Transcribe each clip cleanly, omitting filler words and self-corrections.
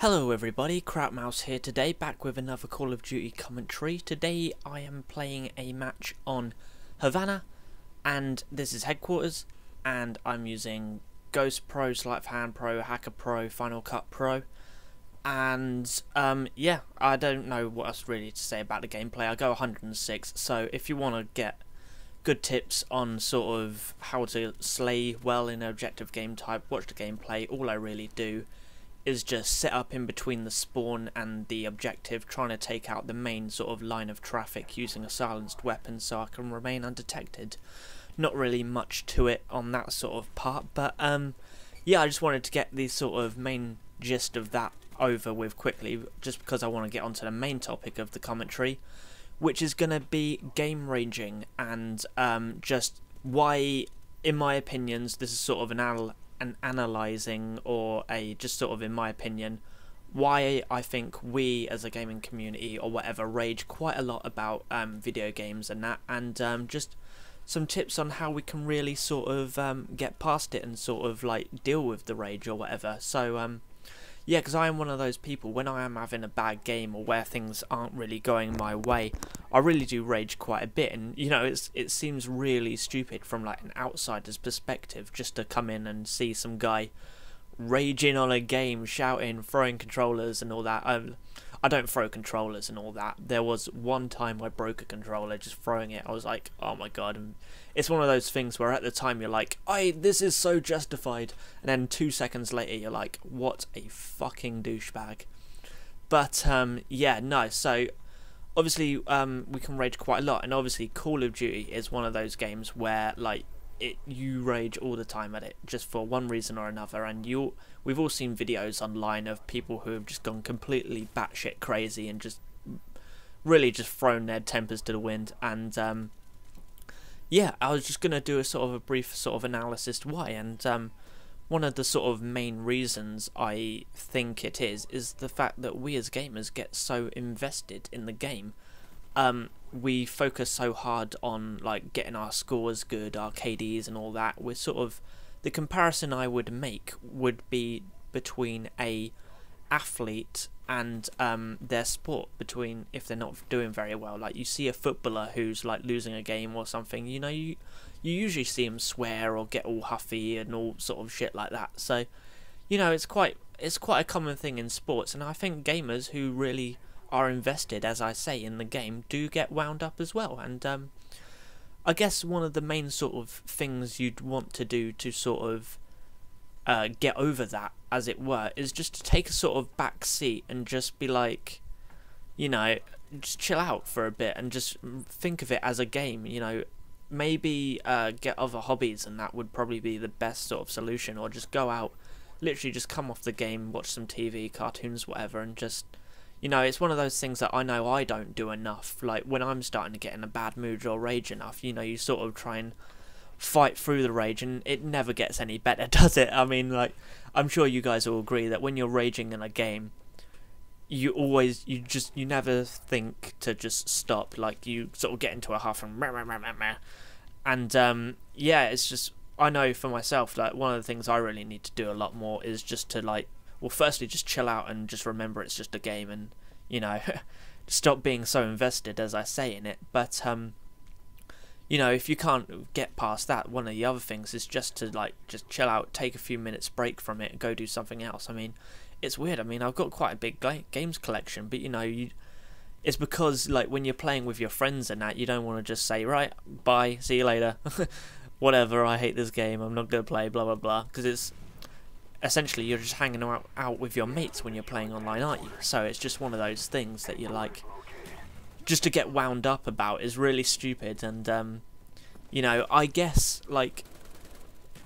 Hello everybody, Krautmouse here today, back with another Call of Duty commentary. Today I am playing a match on Havana, and this is Headquarters, and I'm using Ghost Pro, Sleight of Hand Pro, Hacker Pro, Final Cut Pro, and yeah, I don't know what else really to say about the gameplay. I go 106, so if you want to get good tips on sort of how to slay well in an objective game type, watch the gameplay. All I really do is just set up in between the spawn and the objective, trying to take out the main sort of line of traffic using a silenced weapon so I can remain undetected. Not really much to it on that sort of part, but yeah, I just wanted to get the sort of main gist of that over with quickly, just because I want to get onto the main topic of the commentary, which is going to be game ranging, and just why, in my opinions, this is sort of an analysing, or a just sort of, in my opinion, why I think we as a gaming community or whatever rage quite a lot about video games and that, and just some tips on how we can really sort of get past it and sort of like deal with the rage or whatever. So yeah, because I am one of those people, when I am having a bad game or where things aren't really going my way, I really do rage quite a bit, and you know, it seems really stupid from like an outsider's perspective just to come in and see some guy raging on a game, shouting, throwing controllers and all that. I don't throw controllers and all that. There was one time I broke a controller just throwing it. I was like, oh my god. And it's one of those things where at the time you're like, this is so justified, and then 2 seconds later you're like, what a fucking douchebag. But yeah, no, so obviously we can rage quite a lot, and obviously Call of Duty is one of those games where like you rage all the time at it, just for one reason or another, and we've all seen videos online of people who have just gone completely batshit crazy and just really just thrown their tempers to the wind. And yeah, I was just gonna do a sort of a brief sort of analysis why, and one of the sort of main reasons I think it is the fact that we as gamers get so invested in the game. We focus so hard on like getting our scores good, our KDs and all that. We're sort of, the comparison I would make would be between a athlete and their sport, between if they're not doing very well. Like you see a footballer who's like losing a game or something, you know, you usually see them swear or get all huffy and all sort of shit like that. So, you know, it's quite a common thing in sports, and I think gamers who really are invested, as I say, in the game do get wound up as well. And I guess one of the main sort of things you'd want to do to sort of get over that, as it were, is just to take a sort of back seat and just be like, you know, just chill out for a bit and just think of it as a game. You know, maybe get other hobbies, and that would probably be the best sort of solution, or just go out, literally just come off the game, watch some TV, cartoons, whatever, and just, you know, it's one of those things that I know I don't do enough. Like when I'm starting to get in a bad mood or rage enough, you know, you sort of try and fight through the rage, and it never gets any better, does it? I mean, like, I'm sure you guys will agree that when you're raging in a game, you never think to just stop. Like you sort of get into a huff and yeah, it's just, I know for myself, like one of the things I really need to do a lot more is just to like, well, firstly, just chill out and just remember it's just a game, and, you know, stop being so invested, as I say, in it. But, you know, if you can't get past that, one of the other things is just to, like, just chill out, take a few minutes break from it, and go do something else. I mean, it's weird. I mean, I've got quite a big games collection, but, you know, it's because, like, when you're playing with your friends and that, you don't want to just say, right, bye, see you later, whatever, I hate this game, I'm not going to play, blah, blah, blah, because it's, essentially you're just hanging out with your mates when you're playing online, aren't you? So it's just one of those things that you're like, just to get wound up about is really stupid. And you know, I guess like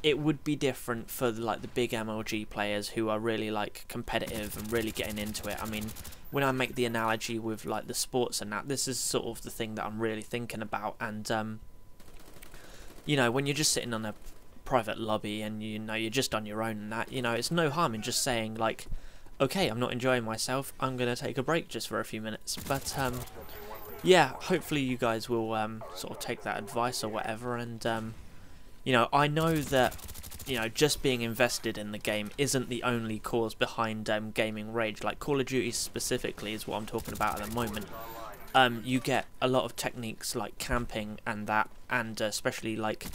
it would be different for like the big MLG players who are really like competitive and really getting into it. I mean, when I make the analogy with like the sports and that, this is sort of the thing that I'm really thinking about. And you know, when you're just sitting on a private lobby and, you know, you're just on your own and that, you know, it's no harm in just saying like, okay, I'm not enjoying myself, I'm gonna take a break just for a few minutes. But yeah, hopefully you guys will sort of take that advice or whatever. And you know, I know that you know, just being invested in the game isn't the only cause behind gaming rage. Like Call of Duty specifically is what I'm talking about at the moment. You get a lot of techniques like camping and that, and especially like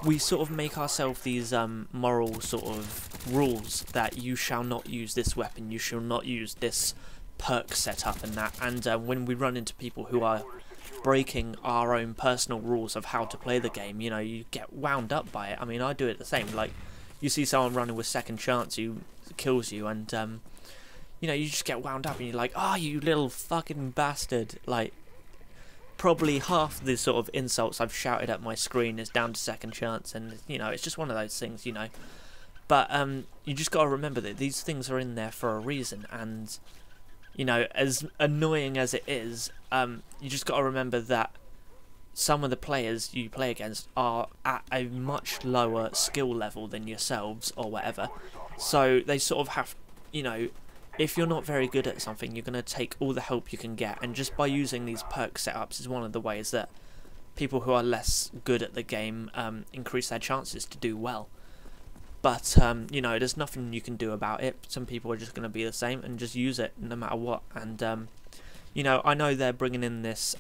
we sort of make ourselves these moral sort of rules that you shall not use this weapon, you shall not use this perk setup and that, and when we run into people who are breaking our own personal rules of how to play the game, you know, you get wound up by it. I mean, I do it the same. Like, you see someone running with second chance who kills you, and you know, you just get wound up and you're like, oh, you little fucking bastard. Like, probably half the sort of insults I've shouted at my screen is down to second chance, and you know, it's just one of those things, you know. But you just got to remember that these things are in there for a reason, and you know, as annoying as it is, you just got to remember that some of the players you play against are at a much lower skill level than yourselves or whatever. So they sort of have, you know, if you're not very good at something, you're going to take all the help you can get. And just by using these perk setups is one of the ways that people who are less good at the game increase their chances to do well. But, you know, there's nothing you can do about it. Some people are just going to be the same and just use it no matter what. And, you know, I know they're bringing in this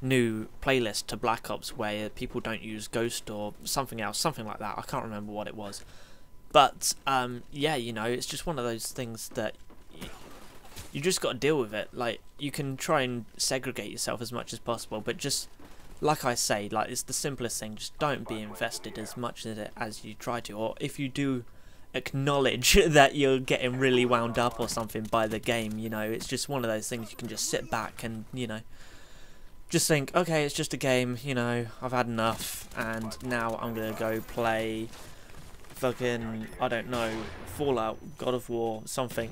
new playlist to Black Ops where people don't use Ghost or something else, something like that. I can't remember what it was. But, yeah, you know, it's just one of those things that you just got to deal with it. Like, you can try and segregate yourself as much as possible, but just, like I say, like, it's the simplest thing. Just don't be invested as much in it as you try to. Or if you do acknowledge that you're getting really wound up or something by the game, you know, it's just one of those things you can just sit back and, you know, just think, okay, it's just a game, you know, I've had enough, and now I'm going to go play fucking, I don't know, Fallout, God of War, something.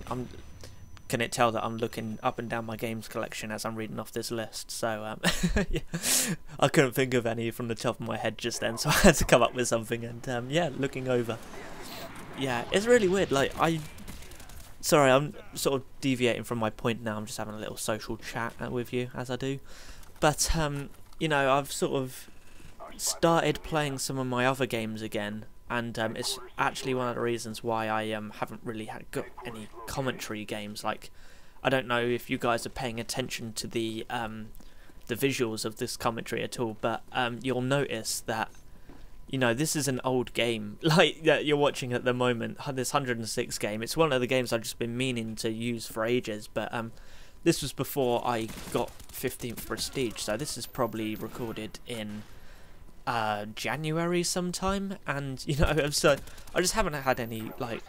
Can it tell that I'm looking up and down my games collection as I'm reading off this list? So yeah, I couldn't think of any from the top of my head just then, so I had to come up with something. And yeah, looking over, yeah, it's really weird. Like, sorry, I'm sort of deviating from my point now. I'm just having a little social chat with you as I do. But you know, I've sort of started playing some of my other games again. And it's actually one of the reasons why I haven't really got any commentary games. Like, I don't know if you guys are paying attention to the visuals of this commentary at all, but you'll notice that, you know, this is an old game, like, that you're watching at the moment, this 106 game. It's one of the games I've just been meaning to use for ages, but this was before I got 15th Prestige, so this is probably recorded in January sometime, and you know, so I just haven't had any like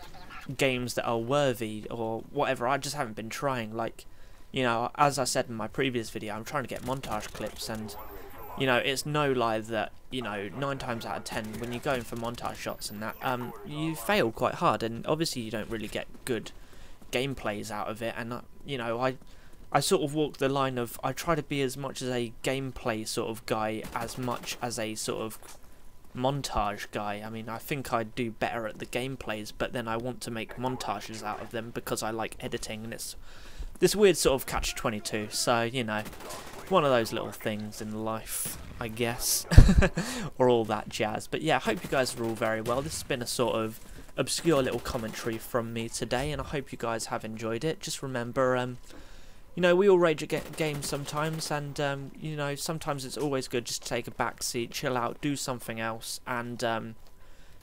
games that are worthy or whatever. I just haven't been trying. Like, you know, as I said in my previous video, I'm trying to get montage clips, and you know, it's no lie that, you know, 9 times out of 10 when you're going for montage shots and that, you fail quite hard, and obviously you don't really get good gameplays out of it. And you know, I sort of walk the line of, I try to be as much as a gameplay sort of guy as much as a sort of montage guy. I mean, I think I'd do better at the gameplays, but then I want to make montages out of them because I like editing, and it's this weird sort of catch-22. So, you know, one of those little things in life, I guess, or all that jazz. But yeah, I hope you guys are all very well. This has been a sort of obscure little commentary from me today, and I hope you guys have enjoyed it. Just remember, you know, we all rage at games sometimes, and you know, sometimes it's always good just to take a back seat, chill out, do something else, and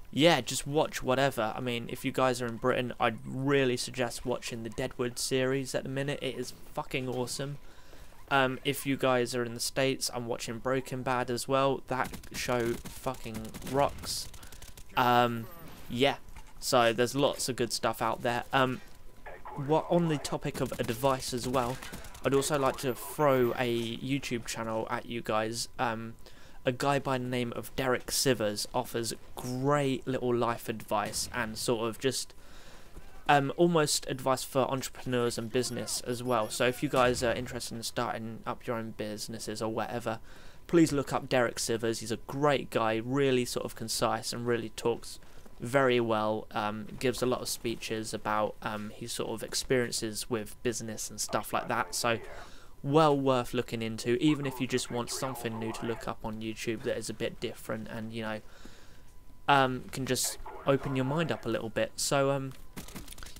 yeah, just watch whatever. I mean, if you guys are in Britain, I'd really suggest watching the Deadwood series at the minute. It is fucking awesome. If you guys are in the States, I'm watching Breaking Bad as well. That show fucking rocks. Yeah, so there's lots of good stuff out there. What, on the topic of a device as well, I'd also like to throw a YouTube channel at you guys. A guy by the name of Derek Sivers offers great little life advice and sort of just almost advice for entrepreneurs and business as well. So if you guys are interested in starting up your own businesses or whatever, please look up Derek Sivers. He's a great guy, really sort of concise, and really talks very well, gives a lot of speeches about his sort of experiences with business and stuff like that, so well worth looking into, even if you just want something new to look up on YouTube that is a bit different. And you know, can just open your mind up a little bit. So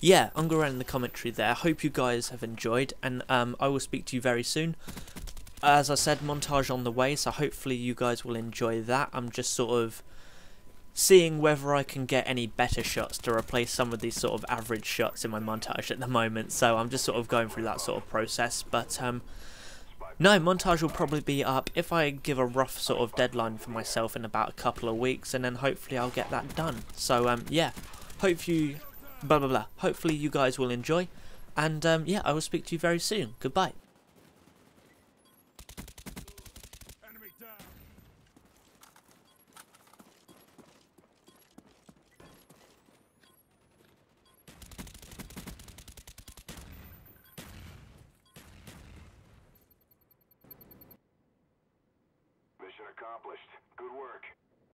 yeah, I'm going to end the commentary there. Hope you guys have enjoyed, and I will speak to you very soon. As I said, montage on the way, so hopefully you guys will enjoy that. I'm just sort of seeing whether I can get any better shots to replace some of these sort of average shots in my montage at the moment. So I'm just sort of going through that sort of process. But no, montage will probably be up if I give a rough sort of deadline for myself in about a couple of weeks, and then hopefully I'll get that done. So yeah, hopefully you guys will enjoy, and yeah, I will speak to you very soon. Goodbye. Mission accomplished. Good work.